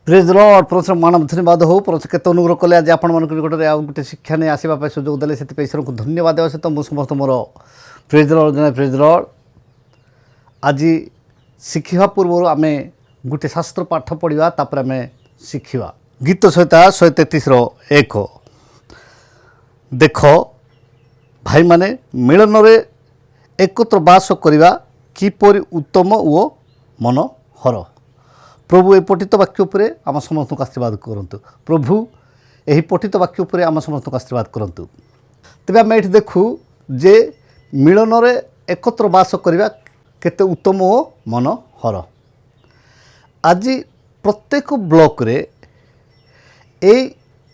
Praise Lord परमेश्वर मानव धन्यवाद हो परमेश्वर केत अनुग्रह कले आज आपण मान निकट आउ गोटे शिक्षा नहीं आसवा सुजोग देते से ईश्वर को धन्यवाद देवा सहित मुझे समस्त मोर प्रेज लॉर्ड जन प्रेज लॉर्ड आज शिखा पूर्व आम गोटे शास्त्र पाठ पढ़ा तापर आम शिखा गीत संहिता 133 देख भाई माने मिलन रे एकत्र बास करवा किपरि उत्तम ओ मनोहर। प्रभु ए पठित वाक्य उपरे आम समस्त को आशीर्वाद करंतु। प्रभु यही पठित वाक्य उपरे आम समस्त को आशीर्वाद करंतु। तेबे आम ये देखू जे मिलन रे एकत्र बास करवा केते उत्तम ओ मनोहर। आज प्रत्येक ब्लॉक रे ए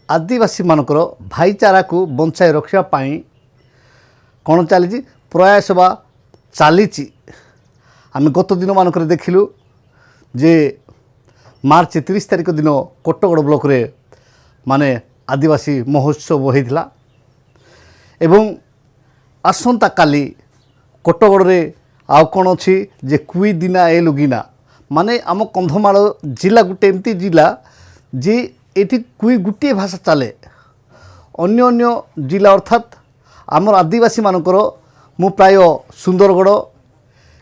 आदिवासी मानकर भाईचारा को बंचाई रखा पाई कौन चली प्रयास बा चली आम गत दिन मानक देखिलु जे मार्च 30 तारिख दिन कोटगड़ ब्लॉक रे माने आदिवासी महोत्सव होता एवं आसंता काली कोटगड़ रे आउ कौन अच्छी जे कुई दिना ए लुगिना माने आम कंधमाल जिला गोटे एमती जिला जे एटी कुई गोटे भाषा चले अन्य अन्य जिला अर्थात आमर आदिवासी मानकर मु प्राय सुंदरगढ़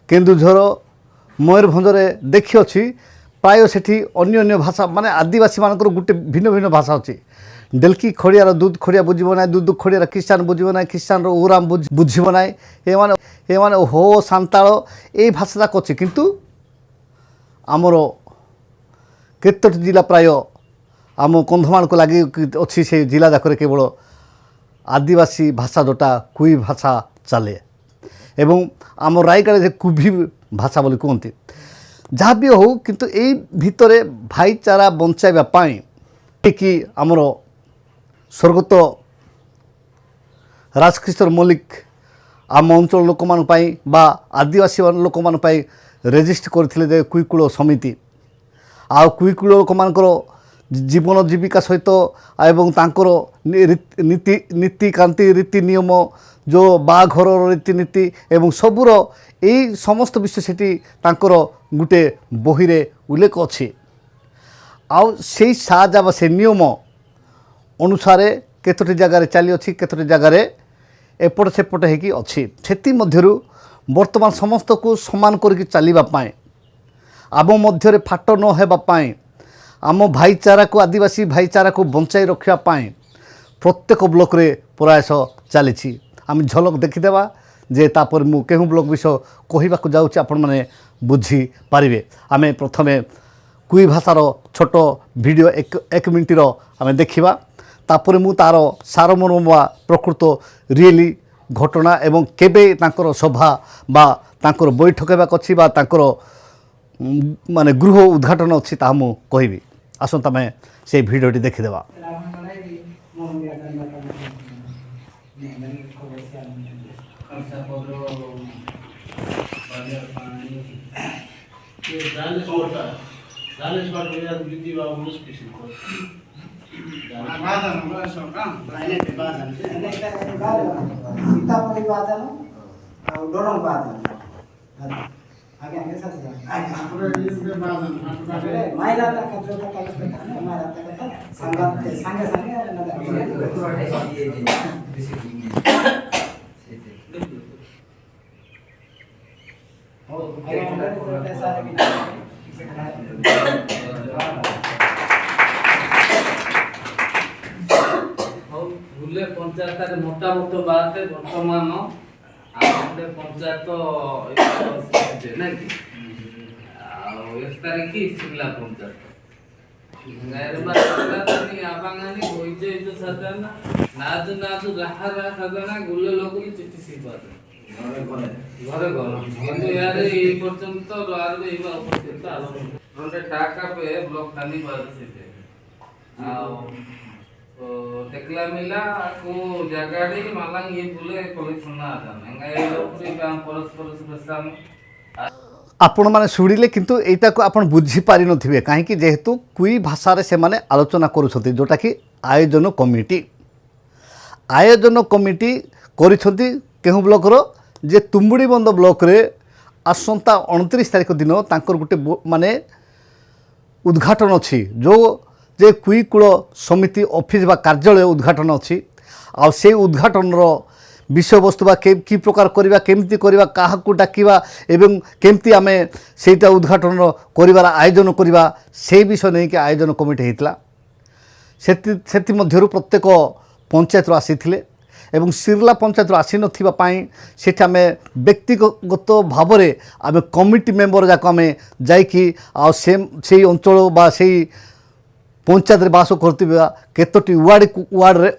केन्दुझर मयूरभंज देखी अच्छी प्राय सेठी अन्य अन्य भाषा माने आदिवासी मानकर गोटे भिन्न भिन्न भाषा अच्छी। डेल्की खड़ियार दूध खड़िया बुझब ना दूध खड़ियार ख्रीस्टान बुझब ना ख्रीस्टान ओराम बुझब ना ए माने हो सांताल ए भाषा जाक अच्छी किंतु आमर केतोटी जिला प्राय आम कंधमाल को लगी अच्छी से जिला जाकर केवल आदिवासी भाषा जोटा कुई भाषा चले एवं आम रायगढ़ कुभी भाषा बोली कहते जहाँ भी हो किंतु यही भितर भाईचारा बंचाइबा पाई कि आमर स्वर्गत राजकिशोर मल्लिक आम अंचल लोक मान बा आदिवासी लोक मान रेजिस्ट करथिले कुईकूल समिति आ कुईकूल लोक मानकर जीवन जीविका सहित एवं तांकर नीति नीतिकांति रीति नियम जो बाघर रीतिनीति एवं सबूर यही समस्त विषय सेठी तांकर गुटे बही रे उल्लेख अच्छी आउ से साजा से नियम अनुसार केतोटी जगार चली अच्छी केतोटी जगार एपट सेपट होगी अच्छी से मध्यरु वर्तमान समस्त को समान करके चलवा पाए आम मध्य फाट न हेबा पाए आम भाईचारा को आदिवासी भाईचारा को बंचाई रखा पाए प्रत्येक ब्लॉक रे प्रयास चली आम झलक देखीदेवा जे तापर मु केहू ब्लॉक विषय कहवाक जाऊँगी आपण मैंने बुझी पारे। आम प्रथमे कुई भाषार छोट वीडियो एक मिनिटर आम देखा तापर मु तार सारमर्म प्रकृत रियली घटना एवं केबे तांकर सभा बा तांकर बैठक हेबाक अछि बा तांकर माने गृह उद्घाटन अच्छी ता मु कहबी आसंता मैं से भिडियोटी देखीदेवा। आगे आगे साथ मायरा तक जो तक मायरा तक संगे संगे भूले पंचायत मोटा मोटा बात है वर्तमान पंचायत सिमला पंचायत गुले लोक चिठी सिपात घरे घर यार ये पर्यंत टाका पे ब्लॉक खाली देखला मिला को जगाड़ी मालांग ये बोले कलेक्शन ना आता एंगा लोकरी काम परस्पर सुबसाम आपण माने शुणिले किंतु एटा को आपण बुझी पारि नथिबे काहे कि जेहेतु कुई भाषा रे से माने आलोचना करूछथि जोटा कि आयोजन कमिटी करिछथि केहु ब्लॉक रो जे तुंबुड़ी बंद ब्लॉक रे आसंता 29 तारिख दिन तांकर गुटे माने उद्घाटन अच्छी जो जे कुईकूल समिति ऑफिस बा कार्यालय उद्घाटन अच्छी आ से उद्घाटन विषय वस्तु बा कि प्रकार करवा केमती करवा काहाकू डाकिबा एवं केमती आमे सेटा उद्घाटन करिवार आयोजन करवा से विषय नहीं कि आयोजन कमिटी होता सेति मध्यरु प्रत्येक पंचायत आसीथिले एवं सिरला पंचायत आसी नथिबा पाई सेठा में व्यक्तिगत भाव में आम कमिटी मेंबर जाक आम जाइकी से अंचल बा से पंचायत बास करथिबा केतोटी वार्ड रे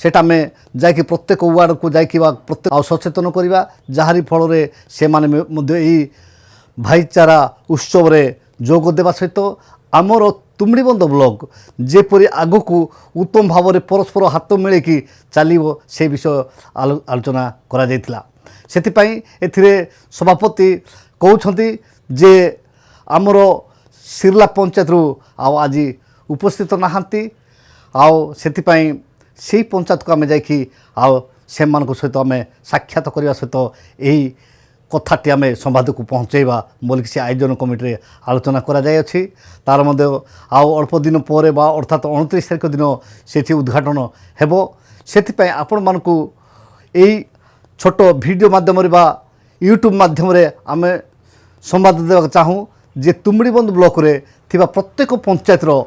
सेटा में जाइकी प्रत्येक वार्ड को जाइकी प्रत्येक सचेतन करवा जहारी फल रे से माने मध्य एही भाईचारा उत्सव रे जोग देवा सहित आमर तुमड़ीबंध ब्लॉक जेपरी आगकू उत्तम भाव में परस्पर हाथ मिलेकी चलो से विषय आलोचना करा जायतिला सेतिपाई एथिरे सभापति कहउछंती जे आमर सिरला पंचायत रु आज उपस्थित नहांती आउ सेतिपाई से पंचायत को आम जाइकी आउ से सहित आम साक्षात करने सहित यही कथाटी आम संवाद को पहुँचेबा बोलिक से आयोजन कमिटी आलोचना करा जाय अछि तार मध्य आउ अल्प दिन पर बा अर्थात 29 तारिख दिन सेठी उद्घाटन हेबो सेथिपाई आपण मानकू एई छोट वीडियो माध्यम बा यूट्यूब माध्यम रे आम संवाद देवा चाहूँ जे तुमड़ीबंध ब्लॉक रे थिबा प्रत्येक पंचायत रो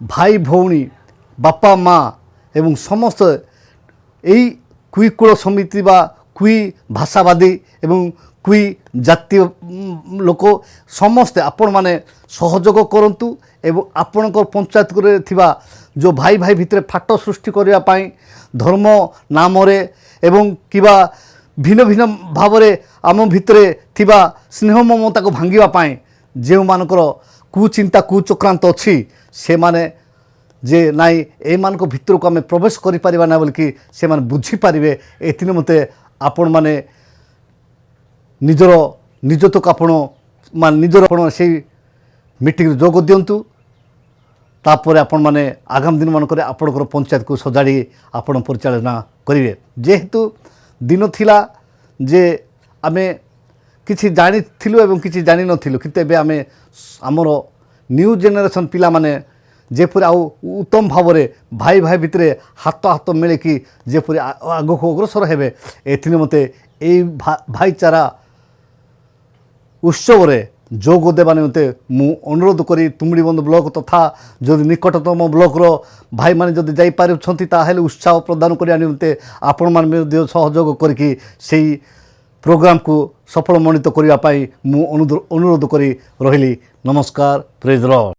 भाई भौणी बापा माँ एवं समस्त यही कुईकूल समिति बा कुई भाषावादी एवं कुई जातीय लोक समस्ते आपण माने सहयोग करंतु एवं आपणकर पंचायत रे थिबा जो भाई भाई भितर फाट सृष्टि करबा पाई धर्म नाम रे एवं किबा भिन्न भिन्न भाव रे आम भितरे थिबा स्नेह ममता को भांगिबा पाई जे मानकर कुचिंता कुचक्रांत अच्छी से माने जे नाई एमान को भितर को आम प्रवेश करि परिबा ना बोलकि से माने बुझी पारिबे एतिने मते आपण माने निजर निजतक आपण मान निजर आपण से मीटिंग जोग दियंतु तापर आपण माने आगामी दिन मानक आपणकर पंचायत को सजाड़ी आपण परिचालना करिवे जेहेतु दिन थिला जे आमे किछि जानि थिलु एवं किछि जानि नथिलु किंतु एबे आमे हमर न्यू जेनेरेशन पिला माने जेपरी आउ उत्तम भाव में भाई भाई भितर हाथ हाथ मिले कि जेपरी आग को अग्रसर हेबे एथिने मते ए भाईचारा उत्सव रे जोग देवा निमते मु अनुरोध करी तुमड़ीबंध ब्लॉक तथा जदि निकटतम ब्लॉक रो भाई माने जदि जाई पारुछंती ताहेले उत्साह प्रदान करिया निमते आपण मान में सहयोग करके सेही प्रोग्राम को सफल मणित करने मु अनुरोध करी रहिली। नमस्कार, प्रेज लॉर्ड।